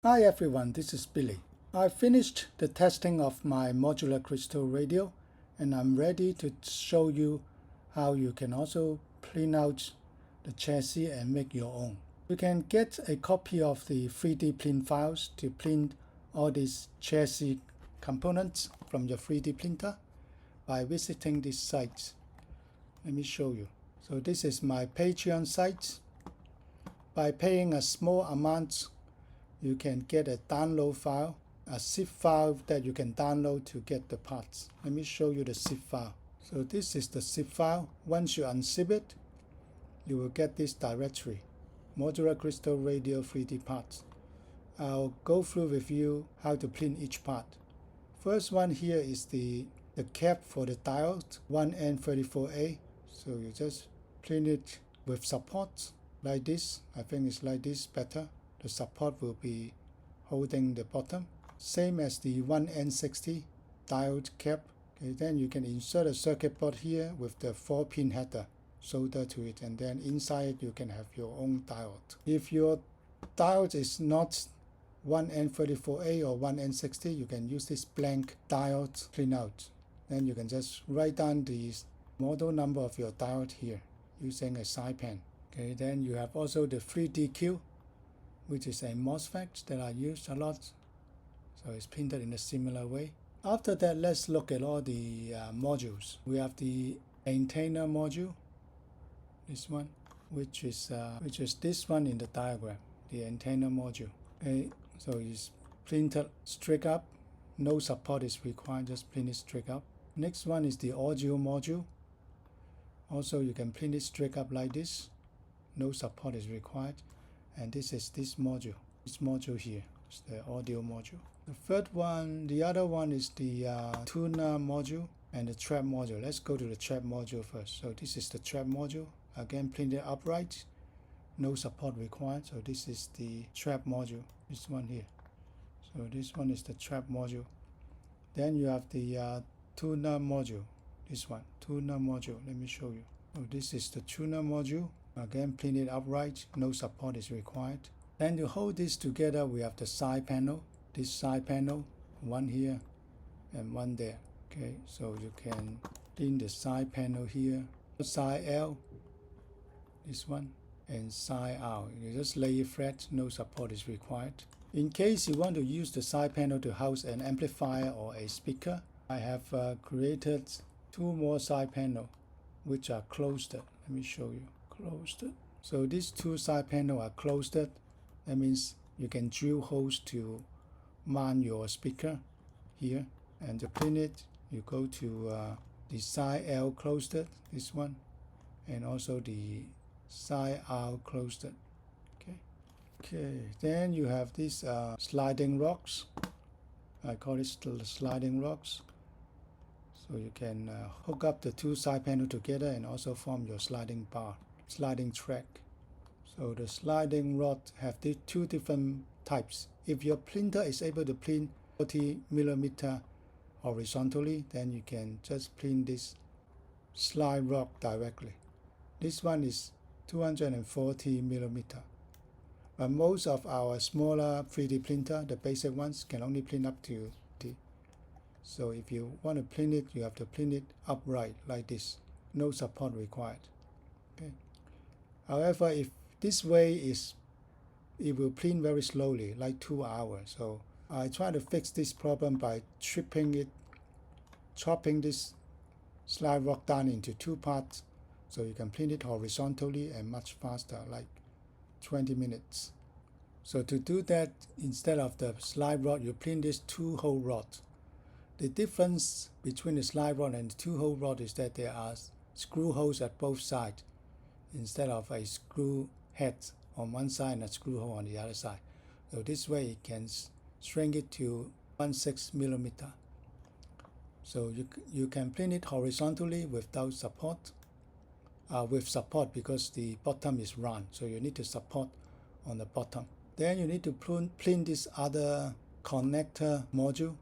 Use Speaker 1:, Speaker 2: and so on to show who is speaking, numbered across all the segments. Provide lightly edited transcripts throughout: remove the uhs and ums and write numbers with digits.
Speaker 1: Hi everyone, this is Billy. I finished the testing of my modular crystal radio and I'm ready to show you how you can also print out the chassis and make your own. You can get a copy of the 3D print files to print all these chassis components from your 3D printer by visiting this site. Let me show you. So this is my Patreon site. By paying a small amount, you can get a download file, a zip file that you can download to get the parts. Let me show you the zip file. So this is the zip file. Once you unzip it, you will get this directory, modular crystal radio 3D parts. I'll go through with you how to print each part. First one here is the cap for the diode, 1N34A. So you just print it with support like this. I think it's like this better. The support will be holding the bottom. Same as the 1N60 diode cap. Okay, then you can insert a circuit board here with the 4-pin header solder to it, and then inside you can have your own diode. If your diode is not 1N34A or 1N60, you can use this blank diode printout. Then you can just write down the model number of your diode here using a side pen. Okay, then you have also the 3DQ, which is a MOSFET that I use a lot. So it's printed in a similar way. After that, let's look at all the modules. We have the antenna module, this one, which is this one in the diagram, the antenna module. Okay, so it's printed straight up. No support is required, just print it straight up. Next one is the audio module. Also, you can print it straight up like this. No support is required. And this is this module here. It's the audio module. The third one, the other one is the tuner module and the trap module. Let's go to the trap module first. So this is the trap module. Again, printed upright. No support required. So this is the trap module. This one here. So this one is the trap module. Then you have the tuner module. This one, tuner module. Let me show you. So this is the tuner module. Again, printed upright. No support is required. Then to hold this together, we have the side panel. This side panel, one here and one there. Okay, so you can print the side panel here. Side L, this one, and side R. You just lay it flat. No support is required. In case you want to use the side panel to house an amplifier or a speaker, I have created two more side panels which are closed. Let me show you. Closed. So these two side panels are closed. That means you can drill holes to mount your speaker here. And to print it, you go to the side L closed, this one, and also the side R closed. Okay, then you have these sliding rocks. I call it sliding rocks. So you can hook up the two side panels together and also form your sliding bar, sliding track. So the sliding rod have the two different types. If your printer is able to print 40mm horizontally, then you can just print this slide rod directly. This one is 240mm. But most of our smaller 3D printer, the basic ones, can only print up to the. So if you want to print it, you have to print it upright like this. No support required. Okay. However, if this way it will print very slowly, like 2 hours. So I try to fix this problem by chopping this slide rock down into two parts, so you can print it horizontally and much faster, like 20 minutes. So to do that, instead of the slide rod, you print this two-hole rod. The difference between the slide rod and the two-hole rod is that there are screw holes at both sides instead of a screw head on one side and a screw hole on the other side. So this way it can shrink it to 1/6mm. So you can print it horizontally without support. With support because the bottom is round, so you need to support on the bottom. Then you need to print this other connector module.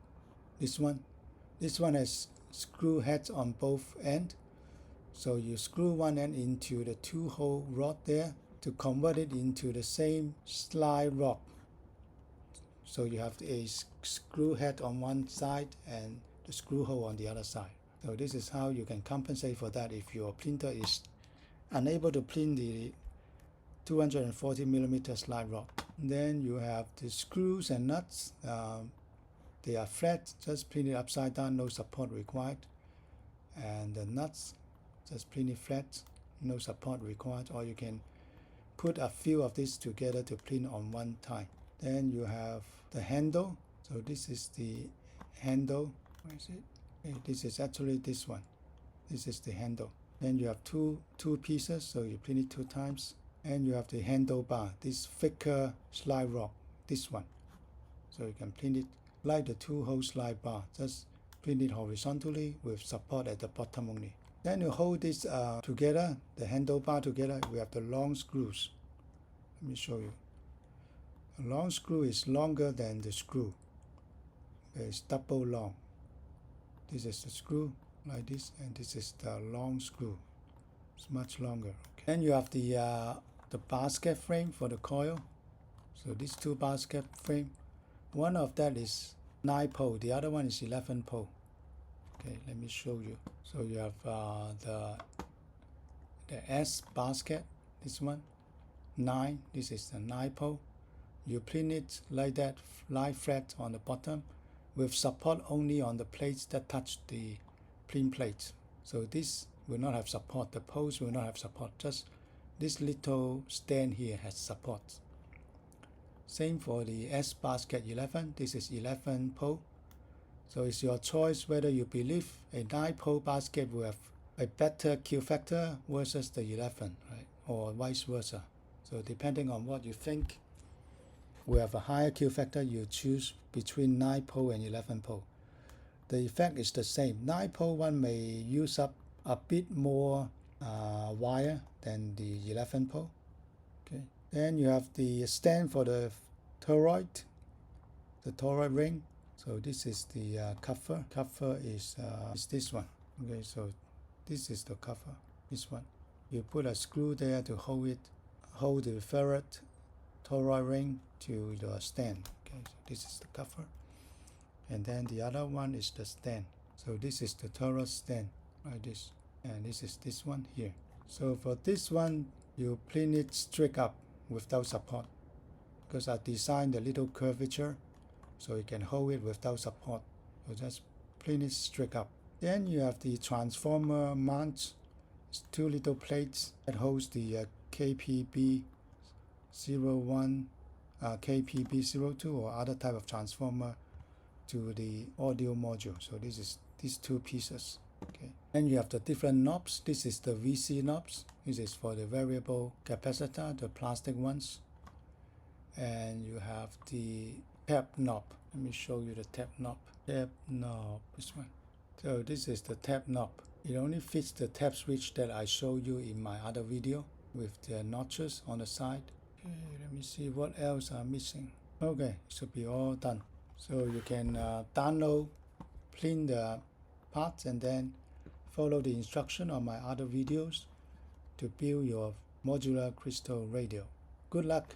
Speaker 1: This one has screw heads on both ends. So you screw one end into the two-hole rod there to convert it into the same slide rod. So you have a screw head on one side and the screw hole on the other side. So this is how you can compensate for that if your printer is unable to print the 240mm slide rod. Then you have the screws and nuts. They are flat, just print it upside down, no support required. And the nuts, just print it flat, no support required. Or you can put a few of these together to print on one time. Then you have the handle. So this is the handle. Where is it? Okay, this is actually this one. This is the handle. Then you have two pieces, so you print it 2 times. And you have the handlebar, this thicker slide rod, this one. So you can print it like the 2-hole slide bar, just print it horizontally with support at the bottom only. Then you hold this together, the handlebar together. We have the long screws. Let me show you. The long screw is longer than the screw. It's double long. This is the screw like this, and this is the long screw. It's much longer. Okay. Then you have the basket frame for the coil. So these 2 basket frame. One of that is 9 pole, the other one is 11 pole. Okay, let me show you. So you have the S basket, this one, 9. This is the 9 pole. You print it like that, lie flat on the bottom, with support only on the plates that touch the print plate. So this will not have support. The poles will not have support. Just this little stand here has support. Same for the S basket 11. This is 11 pole. So it's your choice whether you believe a 9 pole basket will have a better Q factor versus the 11, right? Or vice versa. So depending on what you think will have a higher Q factor, you choose between 9 pole and 11 pole. The effect is the same. 9 pole one may use up a bit more wire than the 11 pole. Okay. Then you have the stand for the toroid ring. So this is the cover. Cover is this one. Okay, so this is the cover. This one. You put a screw there to hold the ferrite toroid ring to the stand. Okay, so this is the cover. And then the other one is the stand. So this is the toroid stand, like this. And this is this one here. So for this one, you print it straight up without support, because I designed a little curvature so you can hold it without support. So just print it straight up. Then you have the transformer mount. It's 2 little plates that holds the KPB01, KPB02 or other type of transformer to the audio module. So this is these 2 pieces. Okay. Then you have the different knobs. This is the VC knobs. This is for the variable capacitor, the plastic ones. And you have the tab knob. Let me show you the tab knob. Tab knob, this one. So this is the tab knob. It only fits the tab switch that I showed you in my other video with the notches on the side. Okay, let me see what else I'm missing. Okay, it should be all done. So you can download, print the parts, and then follow the instruction on my other videos to build your modular crystal radio. Good luck!